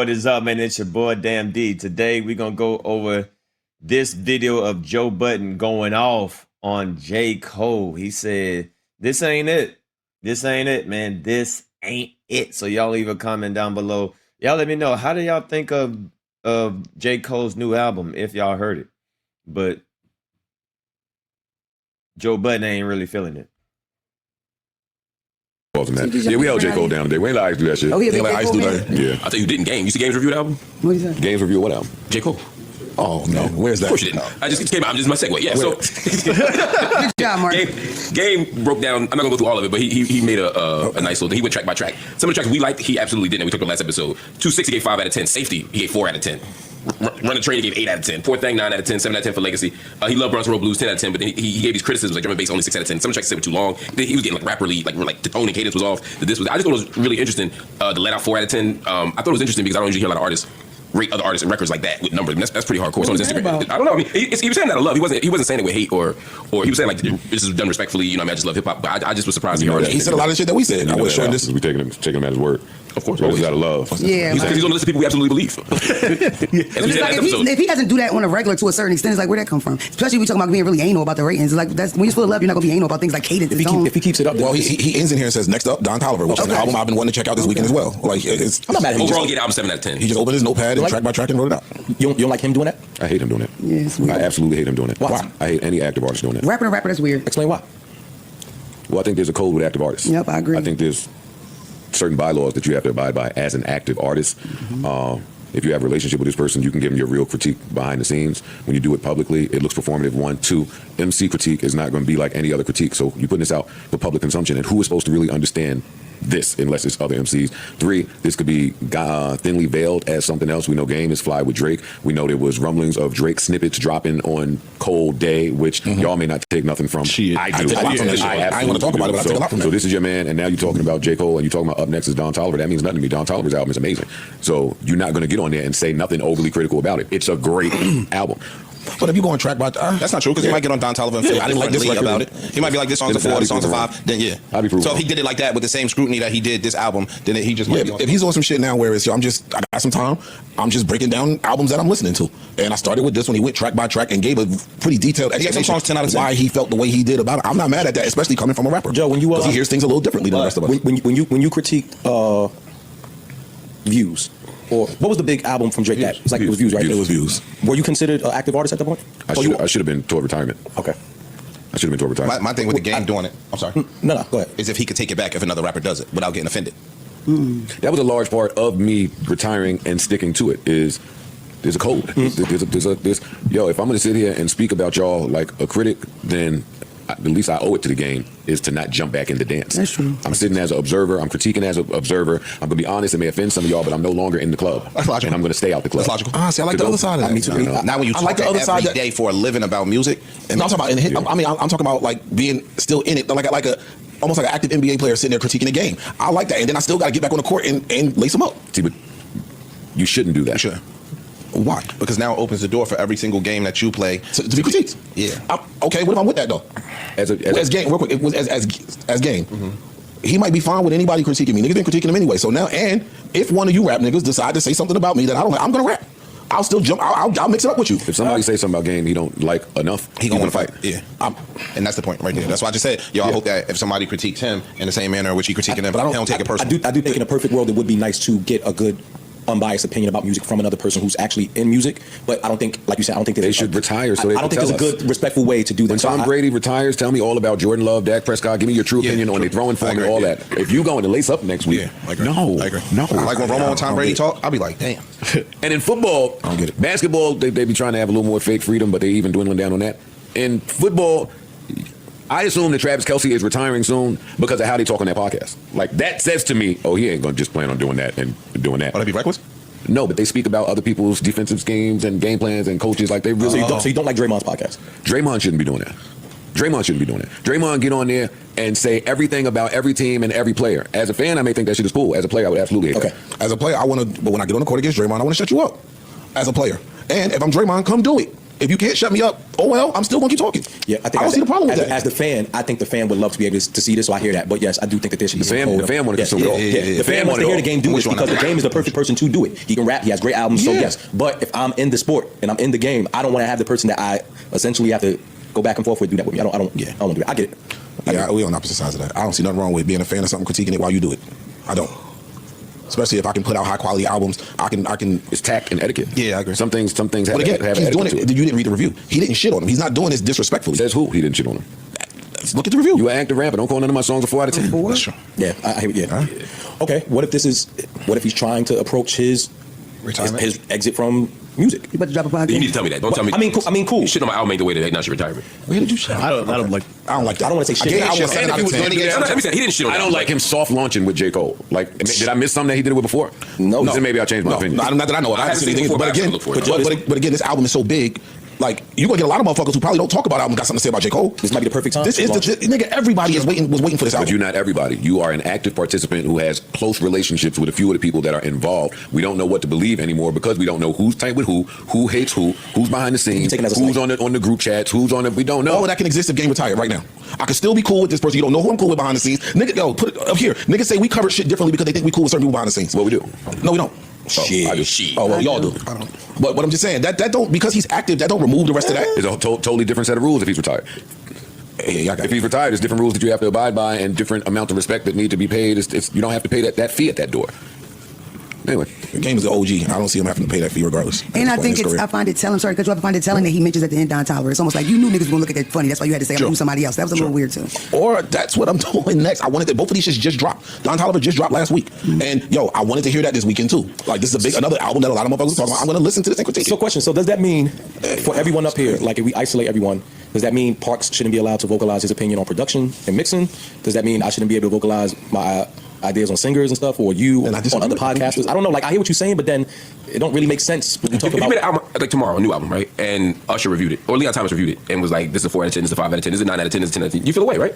What is up, man? It's your boy, Damn D. Today, we're going to go over this video of Joe Budden going off on J. Cole. He said, this ain't it. This ain't it, man. This ain't it. So y'all leave a comment down below. Y'all let me know, how do y'all think of J. Cole's new album, if y'all heard it? But Joe Budden ain't really feeling it. Yeah, we held J. Cole down today. We ain't let Ice do that shit. Oh, yeah, let Ice do that. Yeah. I thought you didn't game. You see Games review the album? What is that? Games review what album? J. Cole. Oh, no. Where's that? Of course you didn't. I just came out. Just my segue. Yeah, so. Good job, Mark. Game broke down. I'm not going to go through all of it, but he made a nice little thing. He went track by track. Some of the tracks we liked, he absolutely didn't. We talked about last episode. 260 gave 5 out of 10. Safety, he gave 4 out of 10. Run the Train, he gave 8 out of 10. Poor Thing, 9 out of 10. 7 out of 10 for Legacy. He loved Bronx Road Blues, 10 out of 10. But then he gave these criticisms, like drum and bass, only 6 out of 10. Some tracks said were too long. He was getting like rapperly, like the tone and cadence was off. I just thought it was really interesting. The Let Out 4 out of 10. I thought it was interesting because I don't usually hear a lot of artists rate other artists and records like that with numbers. I mean, that's pretty hardcore. So on his Instagram, I don't know. I mean, he was saying that out of love. He wasn't saying it with hate or he was saying like this is done respectfully. You know, I mean, I just love hip hop. But I just was surprised. He said a lot of shit that we said. I was sure this is we taking him at his word. Of course, always out of love. Yeah, because he's on the list of people we absolutely believe. If he doesn't do that on a regular to a certain extent, it's like, where'd that come from? Especially if we talking about being really anal about the ratings. It's like, that's when you're full of love, you're not gonna be anal about things like cadence. If he keeps it up, well, he ends in here and says, "Next up, Don Toliver," which is an album I've been wanting to check out this weekend as well. Like, I'm not mad at him. Overall, get album 7 out of 10. He just opened his notepad and track by track and wrote it out. You don't like him doing that? I hate him doing it. Yes, I absolutely hate him doing it. Why? I hate any active artist doing it. Rapper to rapper, that's weird. Explain why. Well, I think there's a code with active artists. Yep, I agree. I think there's certain bylaws that you have to abide by as an active artist. If you have a relationship with this person, you can give them your real critique behind the scenes. When you do it publicly, it looks performative. 1, 2, MC critique is not going to be like any other critique. So you're putting this out for public consumption, and who is supposed to really understand this unless it's other MCs? 3, this could be thinly veiled as something else. We know Game is fly with Drake. We know there was rumblings of Drake snippets dropping on Cold Day, which y'all may not take nothing from. I do. I ain't want to talk about it, but I take a lot from that. So this is your man, and now you're talking about J. Cole, and you're talking about up next is Don Toliver. That means nothing to me. Don Toliver's album is amazing. So you're not going to get on there and say nothing overly critical about it. It's a great album. But if you go on track by that's not true, because he might get on Don Toliver and feel I didn't like this record about it. He might be like, this song's a 4, this song's a 5. Then so if he did it like that with the same scrutiny that he did this album, then he just might be on. If he's on some shit now where it's I got some time, I'm just breaking down albums that I'm listening to, and I started with this when he went track by track and gave a pretty detailed explanation. Some songs 10 out of 10. Why he felt the way he did about it. I'm not mad at that, especially coming from a rapper. Joe, when you he hears things a little differently than the rest of us. When you critique Views. Or what was the big album from Drake? That it was like Views. It was Views, right? It was Views. Were you considered an active artist at that point? I should have been toward retirement. Okay. I should have been toward retirement. My thing with the Game doing it, I'm sorry. No, go ahead. Is if he could take it back if another rapper does it without getting offended. That was a large part of me retiring and sticking to it. There's a code. Yo, if I'm going to sit here and speak about y'all like a critic, then the least I owe it to the game is to not jump back in the dance. That's true. I'm sitting as an observer. I'm critiquing as an observer. I'm going to be honest. It may offend some of y'all, but I'm no longer in the club. That's logical. And I'm going to stay out the club. That's logical. See, I like the other side of that. Me too. Now when you talk every day for a living about music, and I'm talking about in the hit. I mean, I'm talking about like being still in it, like almost like an active NBA player sitting there critiquing the game. I like that, and then I still got to get back on the court and lace them up. See, but you shouldn't do that. You shouldn't. Why? Because now it opens the door for every single game that you play to be critiqued. Yeah. Okay. What if I'm with that though? As game, real quick. It was as game. He might be fine with anybody critiquing me. Niggas been critiquing him anyway. So now, and if one of you rap niggas decide to say something about me that I don't like, I'm gonna rap. I'll still jump. I'll mix it up with you. If somebody say something about Game he don't like enough, he gonna fight. Yeah. And that's the point right there. That's why I just said, I hope that if somebody critiques him in the same manner in which he critiquing him, but he don't take it personally. I do think in a perfect world it would be nice to get a good unbiased opinion about music from another person who's actually in music, but I don't think, like you said, I don't think they should retire. So I don't think there's a good, respectful way to do that. When Tom Brady retires, tell me all about Jordan Love, Dak Prescott. Give me your true opinion on the throwing form and all that. If you going to lace up next week, I agree. No. Like when Romo and Tom Brady talk, I'll be like, damn. And in football, I don't get it. Basketball, they be trying to have a little more fake freedom, but they even dwindling down on that. In football, I assume that Travis Kelce is retiring soon because of how they talk on that podcast. Like, that says to me, oh, he ain't going to just plan on doing that and doing that. Oh, that be reckless? No, but they speak about other people's defensive schemes and game plans and coaches like they really. So you don't like Draymond's podcast? Draymond shouldn't be doing that. Draymond get on there and say everything about every team and every player. As a fan, I may think that shit is cool. As a player, I would absolutely hate that. As a player, I want to, but when I get on the court against Draymond, I want to shut you up. As a player. And if I'm Draymond, come do it. If you can't shut me up, oh well, I'm still gonna keep talking. Yeah, I think I don't see the problem with that. As the fan, I think the fan would love to be able to see this, so I hear that. But yes, I do think that there should be The fan want to consume it all. The fan wants to hear the game do this because the game is the perfect person to do it. He can rap, he has great albums, so yes. But if I'm in the sport and I'm in the game, I don't want to have the person that I essentially have to go back and forth with do that with me. I don't want to do that. I get it. Yeah, we on opposite sides of that. I don't see nothing wrong with being a fan of something, critiquing it while you do it. I don't. Especially if I can put out high quality albums, I can. It's tact and etiquette. Yeah, I agree. Some things have But again, have he's doing etiquette it. to You didn't read the review. He didn't shit on him. He's not doing this disrespectfully. Says who? He didn't shit on him. Look at the review. You an active rapper. Don't call none of my songs a 4 out of 10. That's true. Yeah, Okay, what if he's trying to approach his Retirement? his exit from music? You about to drop a podcast? You need to tell me that. Don't tell me. I mean, cool. You shit on my album ain't the way to announce your retirement. Where did you shit? I don't like. I don't like that. I don't wanna say shit. I gave I the was album a 10 saying out of 10. He didn't shit on I that. don't like him soft launching with J. Cole. Like, did I miss something that he did it with before? No. Then maybe I changed my opinion. Not that I know of. I haven't seen anything. before, But again, look for it. but again, this album is so big. Like, you're gonna get a lot of motherfuckers who probably don't talk about album got something to say about J. Cole. This might be the perfect time. This is nigga. Everybody was waiting for this But album. you're not everybody. You are an active participant who has close relationships with a few of the people that are involved. We don't know what to believe anymore because we don't know who's tight with who hates who's behind the scenes, Taking it as a who's slight. on the group chats, who's on the. We don't know. All of that can exist if Game retired right now. I can still be cool with this person. You don't know who I'm cool with behind the scenes. Nigga, yo, put it up here. Niggas say we cover shit differently because they think we cool with certain people behind the scenes. What we do? No, we don't. Shit. I do. Oh well, y'all do. I don't. But I'm just saying that don't, because he's active, that don't remove the rest of that. It's a totally different set of rules if he's retired. Yeah, I got If he's retired, there's different rules that you have to abide by and different amount of respect that need to be paid. You don't have to pay that fee at that door. Anyway, The Game is the OG. I don't see him having to pay that fee regardless. And I think His career. I find it telling. Sorry, because I find it telling that he mentions at the end Don Toliver. It's almost like you knew niggas were gonna look at that funny. That's why you had to say I'm Sure. gonna do somebody else. That was a little weird too. Or that's what I'm doing next. I wanted to, both of these shits just dropped. Don Toliver just dropped last week. And yo, I wanted to hear that this weekend too. Like, this is another album that a lot of motherfuckers are talking about. I'm gonna listen to this and critique it. So question, so does that mean, for everyone up here, like if we isolate everyone, does that mean Parks shouldn't be allowed to vocalize his opinion on production and mixing? Does that mean I shouldn't be able to vocalize my ideas on singers and stuff, or you And on other podcasters? I don't know, like I hear what you're saying, but then it don't really make sense when we talk If you about... made an album, like tomorrow, a new album, right? And Usher reviewed it, or Leon Thomas reviewed it, and was like, this is a 4 out of 10, this is a 5 out of 10, this is a 9 out of 10, this is a 10 out of 10. You feel away, right?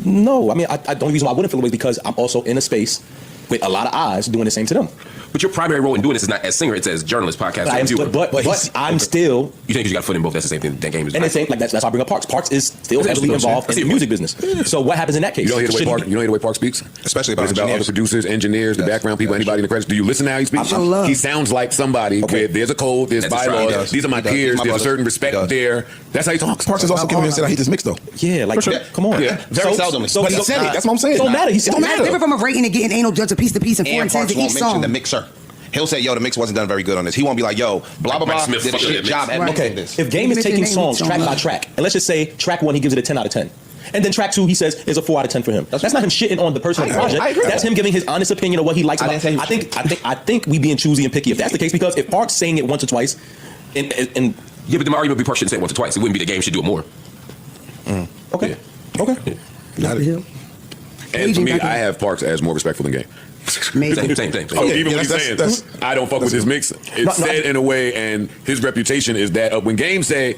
No, I mean, the only reason why I wouldn't feel away is because I'm also in a space with a lot of eyes doing the same to them. But your primary role in doing this is not as singer, it's as journalist, podcast, But I'm still... You think you got a foot in both, that's the same thing that Game is And the same, like that's why I bring up Parks. Parks is still heavily involved in the music business. So what happens in that case? you don't hear the way Park speaks, Especially It's about other producers, engineers, the background people, anybody in the credits. Do you listen to how he speaks? I love- He sounds like somebody. Okay. Where there's a code, there's That's his bylaws. style. These are my He does. peers. He's my There's a brother. certain He respect does. there. That's how he talks. Parks has also come in and said I hate this mix though. Yeah, like come on. Yeah, very seldomly. But he said it. That's what I'm saying. It don't matter. He said It don't it. It's matter. different from a rating and getting anal judge a piece to piece and 4 And and 10 Parks to won't each mention song. the mixer. He'll say, yo, the mix wasn't done very good on this. He won't be like, yo, blah, blah, Mike blah, Smith did a fucking shit did job at Right. mixing Okay, this. if Game is Maybe taking they songs name it track by so track, and let's just say track 1 he gives it a 10 out of 10, and then track 2 he says is a 4 out of 10 for him. That's not him shitting on the person on the project. I agree. That's him giving his honest opinion of what he likes. I About. didn't say he was I think we being choosy and picky if that's the case, because if Park's saying it once or twice, and Yeah, but the argument would be Parks shouldn't say it once or twice. It wouldn't be the Game should do it more. okay, okay. Got it. And for me, Aging back I in- have Parks as more respectful than Game. Maybe. Same. Oh, Yeah, even yeah, when he's that's- saying, I don't fuck with this mix, it's said in a way, and his reputation is that when Game say,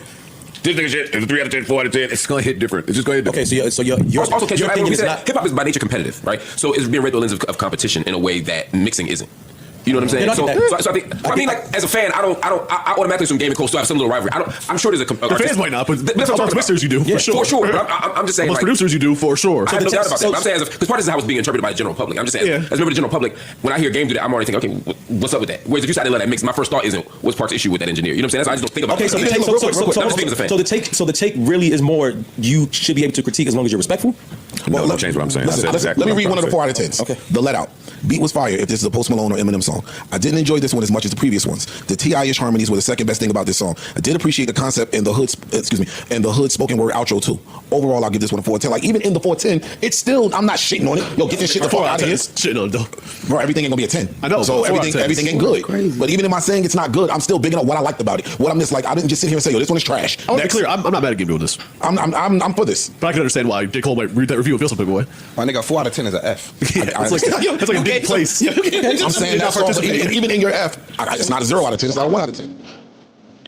this nigga shit is a 3 out of 10, 4 out of 10, it's gonna hit different. It's just gonna hit different. Okay, so your Also, your opinion is not. hip hop is by nature competitive, right? So it's being read through the lens of competition in a way that mixing isn't. You know what I'm saying? Yeah, So, I get that. so I think, I mean, like as a fan, I automatically assume Game and Cole still have some little rivalry. I'm sure there's a. The fans might not, but amongst mixers you do, for sure. For sure. But I'm just saying, Amongst like, producers you do, for sure. I have no doubt about that. so- But I'm saying, because part of this is how it's being interpreted by the general public. I'm just saying, Yeah. as a member of the general public, when I hear Game do that, I'm already thinking, okay, what's up with that? Whereas if you said I didn't let that mix, my first thought isn't what's Park's issue with that engineer. You know what I'm saying? That's why I just don't think about Okay, it. so the Hey, take, look, so, real so, quick, so, real quick. so, I'm just speaking as a fan. so the take really is more you should be able to critique as long as you're respectful. No, don't change what I'm saying. I said exactly Let me what read I'm one of the trying 4 out of 10s. Okay. The Let Out. Beat was fire if this is a Post Malone or Eminem song. I didn't enjoy this one as much as the previous ones. The T.I.-ish harmonies were the second best thing about this song. I did appreciate the concept and the hood spoken word outro too. Overall, I'll give this one a 4 out of 10. Like even in the 4 out of 10, it's still, I'm not shitting on it. Yo, get this shit the fuck out of here. Shit, no, no. Bro, everything ain't gonna be a 10. I know, So but 4 out of 10 everything is ain't good. crazy. But even in my saying it's not good, I'm still bigging up what I liked about it. What I'm just like, I didn't just sit here and say, yo, this one is trash. I want to be clear, I'm not mad at Game doing this. I'm for this. But I can understand why J. Cole might read that review and feel some type of way. My nigga, 4 out of 10 is an F. It's like a big place. I'm saying that's also, even in your F, it's not a 0 out of 10, it's not a 1 out of 10.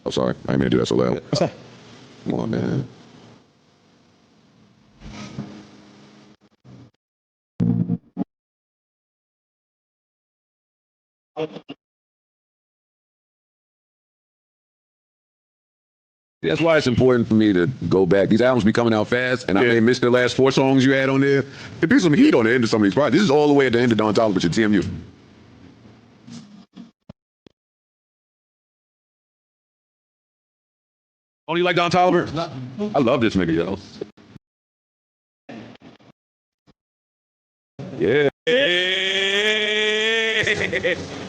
Oh, sorry. I didn't mean to do that so loud. Come on, man. That's why it's important for me to go back. These albums be coming out fast, and I may miss the last 4 songs you had on there. If there's some heat on the end of some of these projects, this is all the way at the end of Don Toliver to TMU. Only you like Don Toliver? I love this nigga, yo. Yeah.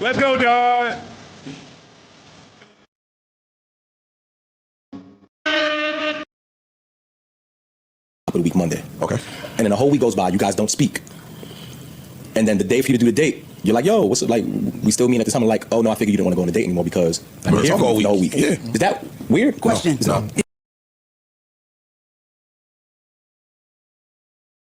Let's go, Don. Of the week Monday. Okay. And then the whole week goes by, you guys don't speak. And then the day for you to do the date, you're like, yo, what's it like? We still meet at the time. I'm like, oh no, I figured you didn't want to go on a date anymore because I'm We're here talking for all the whole week. week. Yeah. Is that weird? Question. No.